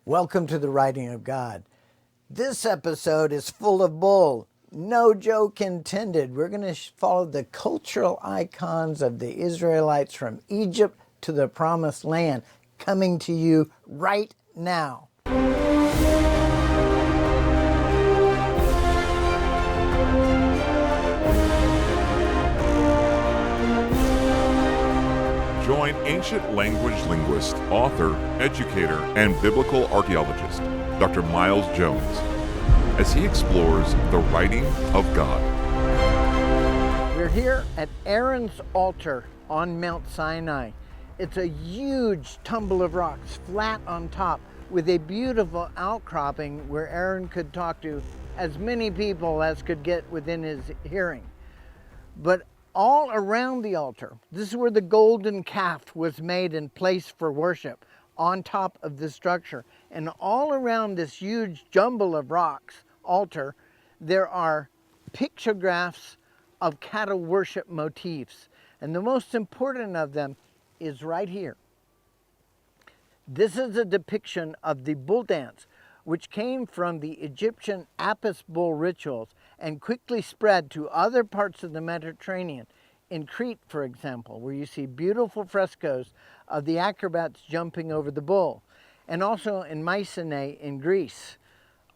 Welcome to the Writing of God. This episode is full of bull. No joke intended. We're going to follow the cultural icons of the Israelites from Egypt to the Promised Land, coming to you right now. Join ancient language linguist, author, educator, and biblical archaeologist, Dr. Miles Jones, as he explores the writing of God. We're here at Aaron's altar on Mount Sinai. It's a huge tumble of rocks, flat on top, with a beautiful outcropping where Aaron could talk to as many people as could get within his hearing. But all around the altar, this is where the golden calf was made and placed for worship, on top of the structure. And all around this huge jumble of rocks, altar, there are pictographs of cattle worship motifs. And the most important of them is right here. This is a depiction of the bull dance, which came from the Egyptian Apis bull rituals and quickly spread to other parts of the Mediterranean. In Crete, for example, where you see beautiful frescoes of the acrobats jumping over the bull, and also in Mycenae in Greece.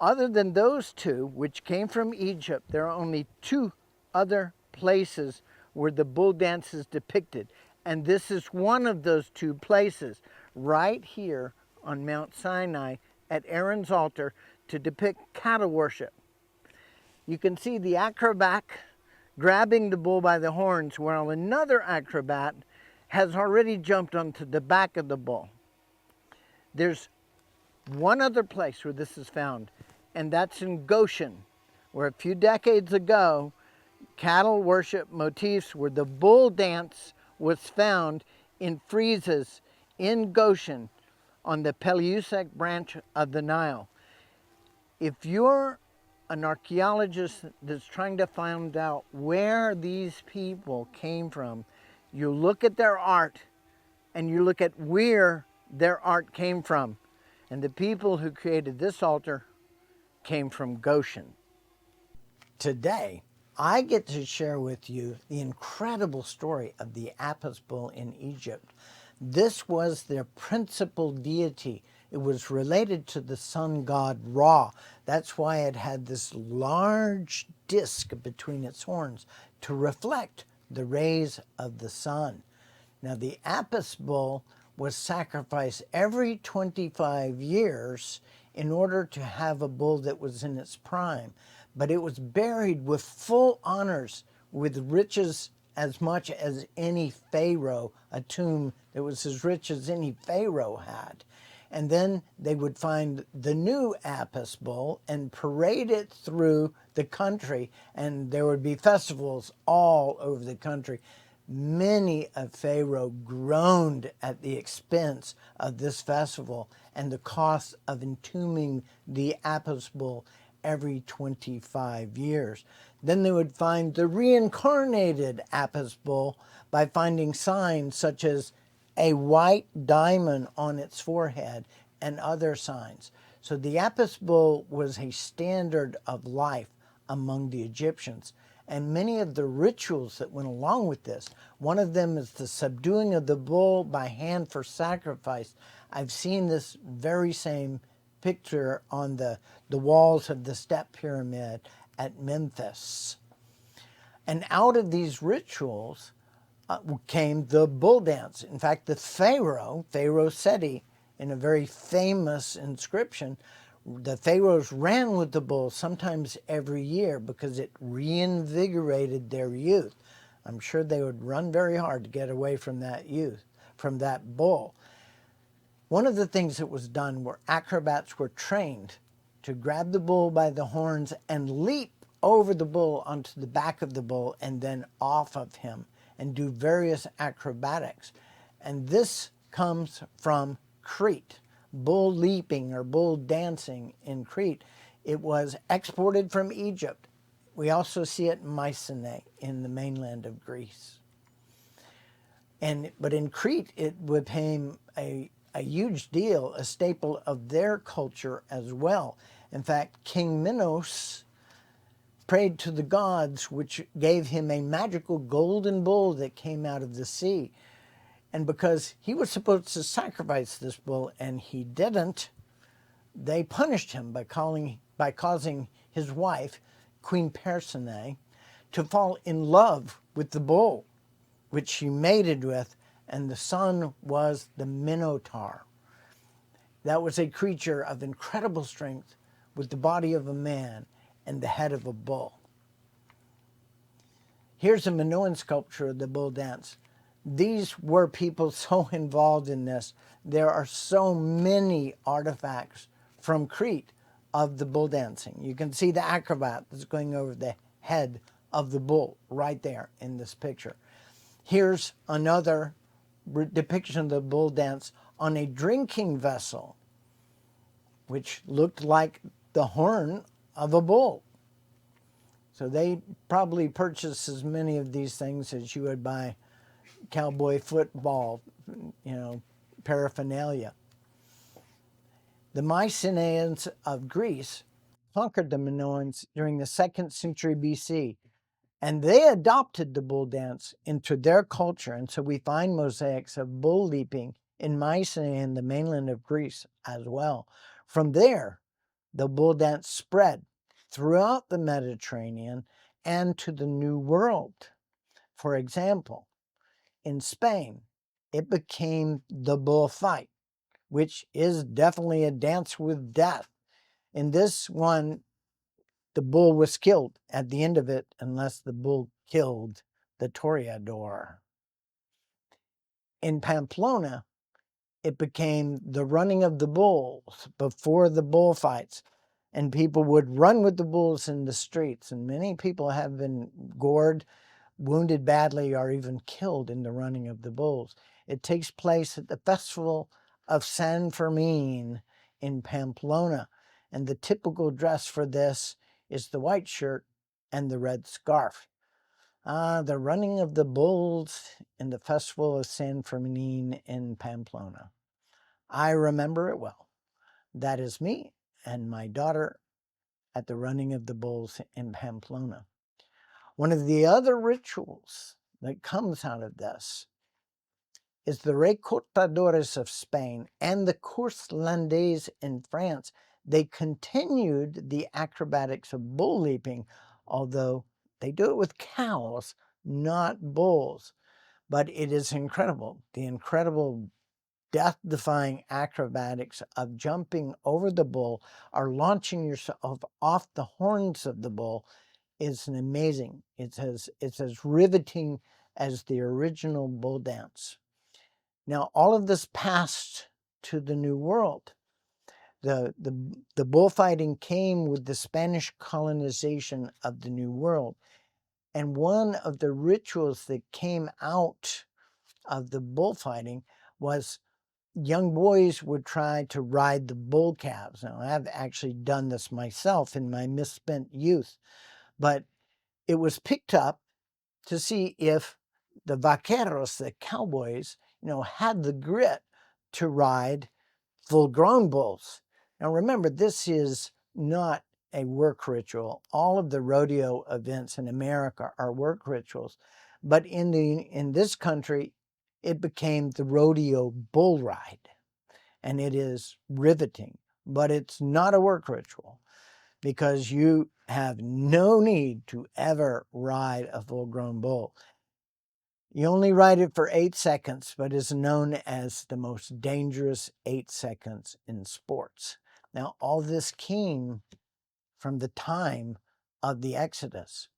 Other than those two, which came from Egypt, there are only two other places where the bull dance is depicted. And this is one of those two places, right here on Mount Sinai at Aaron's altar, to depict cattle worship. You can see the acrobat grabbing the bull by the horns, while another acrobat has already jumped onto the back of the bull. There's one other place where this is found, and that's in Goshen, where a few decades ago, cattle worship motifs where the bull dance was found in friezes in Goshen on the Peleustic branch of the Nile. If you're an archaeologist that's trying to find out where these people came from, you look at their art and you look at where their art came from. And the people who created this altar came from Goshen. Today, I get to share with you the incredible story of the Apis bull in Egypt. This was their principal deity. It was related to the sun god Ra. That's why it had this large disc between its horns to reflect the rays of the sun. Now, the Apis bull was sacrificed every 25 years in order to have a bull that was in its prime. But it was buried with full honors, with riches as much as any pharaoh, a tomb that was as rich as any pharaoh had. And then they would find the new Apis bull and parade it through the country, and there would be festivals all over the country. Many a pharaoh groaned at the expense of this festival and the cost of entombing the Apis bull every 25 years. Then they would find the reincarnated Apis bull by finding signs such as a white diamond on its forehead and other signs. So the Apis bull was a standard of life among the Egyptians. And many of the rituals that went along with this, one of them is the subduing of the bull by hand for sacrifice. I've seen this very same picture on the walls of the Step Pyramid at Memphis. And out of these rituals came the bull dance. In fact, the Pharaoh Seti, in a very famous inscription, the pharaohs ran with the bull sometimes every year because it reinvigorated their youth. I'm sure they would run very hard to get away from that youth, from that bull. One of the things that was done were acrobats were trained to grab the bull by the horns and leap over the bull onto the back of the bull and then off of him and do various acrobatics. And this comes from Crete. Bull leaping or bull dancing in Crete. It was exported from Egypt. We also see it in Mycenae in the mainland of Greece. But in Crete, it became a a huge deal, a staple of their culture as well. In fact, King Minos prayed to the gods, which gave him a magical golden bull that came out of the sea. And because he was supposed to sacrifice this bull and he didn't, they punished him by causing his wife, Queen Mycenae, to fall in love with the bull, which she mated with, and the son was the Minotaur. That was a creature of incredible strength with the body of a man and the head of a bull. Here's a Minoan sculpture of the bull dance. These were people so involved in this. There are so many artifacts from Crete of the bull dancing. You can see the acrobat that's going over the head of the bull right there in this picture. Here's another depiction of the bull dance on a drinking vessel, which looked like the horn of a bull. So they probably purchased as many of these things as you would buy cowboy football, paraphernalia. The Mycenaeans of Greece conquered the Minoans during the 2nd century BC, and they adopted the bull dance into their culture. And so we find mosaics of bull leaping in Mycenae and the mainland of Greece as well. From there, the bull dance spread throughout the Mediterranean and to the New World. For example, in Spain, it became the bullfight, which is definitely a dance with death. In this one, the bull was killed at the end of it, unless the bull killed the toreador. In Pamplona, it became the running of the bulls before the bullfights, and people would run with the bulls in the streets, and many people have been gored, wounded badly, or even killed in the running of the bulls. It takes place at the festival of San Fermin in Pamplona, and the typical dress for this is the white shirt and the red scarf. The running of the bulls in the festival of San Fermin in Pamplona. I remember it well. That is me and my daughter at the running of the bulls in Pamplona. One of the other rituals that comes out of this is the recortadores of Spain and the course landais in France. They continued the acrobatics of bull leaping, although they do it with cows, not bulls. But it is incredible, the incredible death-defying acrobatics of jumping over the bull or launching yourself off the horns of the bull is amazing. It's as riveting as the original bull dance. Now, all of this passed to the New World. The bullfighting came with the Spanish colonization of the New World. And one of the rituals that came out of the bullfighting was young boys would try to ride the bull calves. Now, I've actually done this myself in my misspent youth, but it was picked up to see if the vaqueros, the cowboys, had the grit to ride full-grown bulls. Now, remember, this is not a work ritual. All of the rodeo events in America are work rituals, but in this country, it became the rodeo bull ride, and it is riveting, but it's not a work ritual because you have no need to ever ride a full-grown bull. You only ride it for 8 seconds, but is known as the most dangerous 8 seconds in sports. Now, all this came from the time of the Exodus,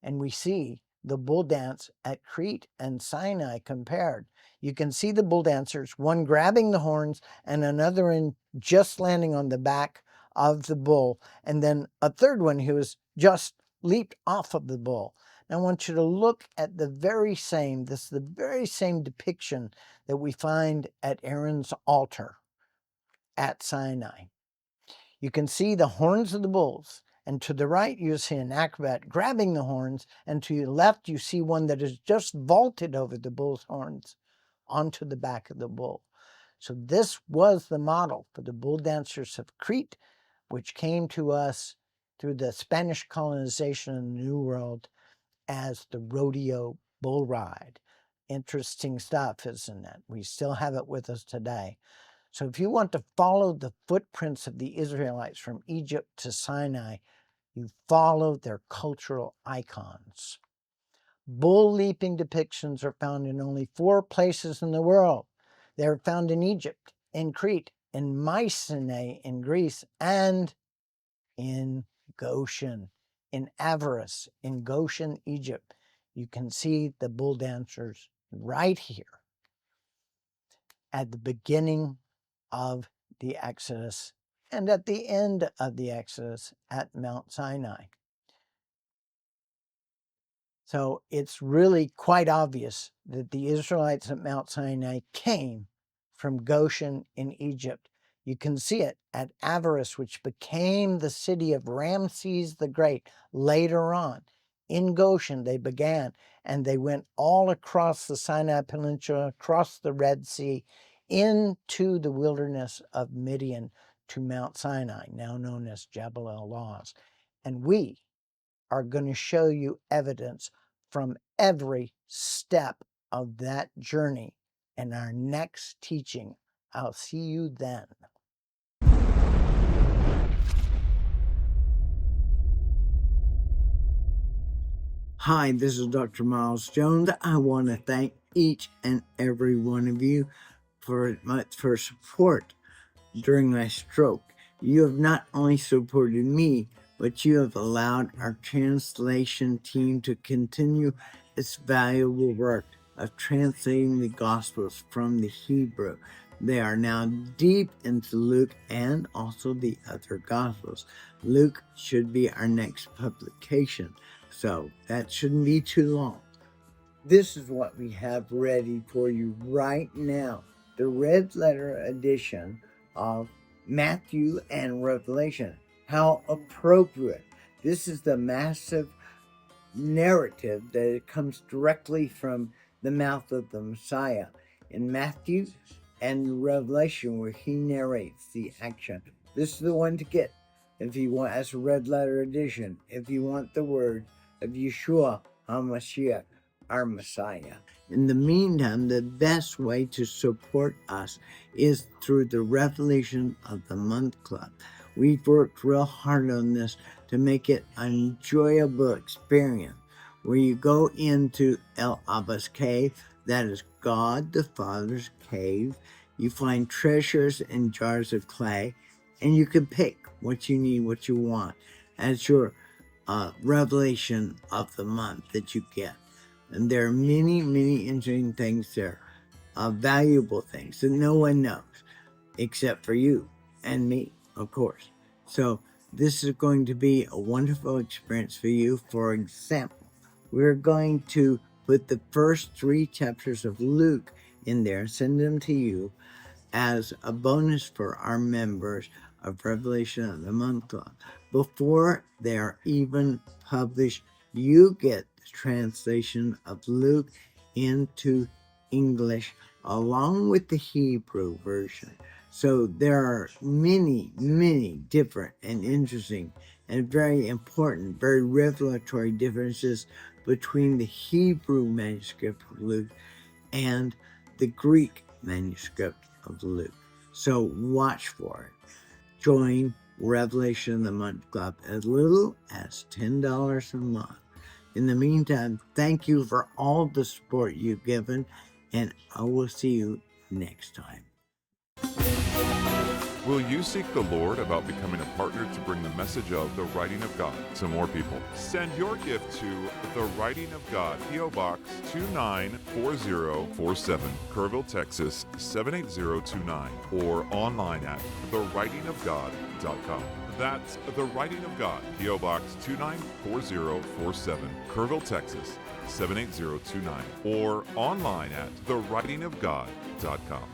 and we see the bull dance at Crete and Sinai compared. You can see the bull dancers, one grabbing the horns and another in just landing on the back of the bull, and then a third one who has just leaped off of the bull. Now, I want you to look at this is the very same depiction that we find at Aaron's altar at Sinai. You can see the horns of the bulls, and to the right you see an acrobat grabbing the horns, and to your left you see one that has just vaulted over the bull's horns onto the back of the bull. So this was the model for the bull dancers of Crete, which came to us through the Spanish colonization in the New World as the rodeo bull ride. Interesting stuff, isn't it? We still have it with us today. So if you want to follow the footprints of the Israelites from Egypt to Sinai, you follow their cultural icons. Bull leaping depictions are found in only 4 places in the world. They are found in Egypt, in Crete, in Mycenae in Greece, and in Goshen, in Avaris, in Goshen, Egypt. You can see the bull dancers right here at the beginning of the Exodus and at the end of the Exodus at Mount Sinai. So it's really quite obvious that the Israelites at Mount Sinai came from Goshen in Egypt. You can see it at Avaris, which became the city of Ramses the Great later on. In Goshen, they began, and they went all across the Sinai Peninsula, across the Red Sea, into the wilderness of Midian to Mount Sinai, now known as Jabal el-Lawz. And we are going to show you evidence from every step of that journey in our next teaching. I'll see you then. Hi, this is Dr. Miles Jones. I want to thank each and every one of you for support during my stroke. You have not only supported me, but you have allowed our translation team to continue its valuable work of translating the Gospels from the Hebrew. They are now deep into Luke and also the other Gospels. Luke should be our next publication, so that shouldn't be too long. This is what we have ready for you right now. The red letter edition of Matthew and Revelation. How appropriate. This is the massive narrative that it comes directly from the mouth of the Messiah in Matthew and Revelation, where he narrates the action. This is the one to get if you want, as a red letter edition, if you want the word of Yeshua HaMashiach, our Messiah. In the meantime, the best way to support us is through the Revelation of the Month Club. We've worked real hard on this to make it an enjoyable experience where you go into El Abba's cave, that is God the Father's cave. You find treasures in jars of clay, and you can pick what you need, what you want as your revelation of the month that you get. And there are many, many interesting things there, valuable things that no one knows except for you and me, of course. So this is going to be a wonderful experience for you. For example, we're going to put the first 3 chapters of Luke in there, send them to you as a bonus for our members of Revelation of the Month Club. Before they are even published, you get the translation of Luke into English along with the Hebrew version. So there are many, many different and interesting and very important, very revelatory differences between the Hebrew manuscript of Luke and the Greek manuscript of Luke. So watch for it. Join Revelation of the Month Club as little as $10 a month. In the meantime, thank you for all the support you've given, and I will see you next time. Will you seek the Lord about becoming a partner to bring the message of the writing of God to more people? Send your gift to The Writing of God, P.O. Box 294047, Kerrville, Texas 78029, or online at thewritingofgod.com. That's The Writing of God, P.O. Box 294047, Kerrville, Texas 78029, or online at thewritingofgod.com.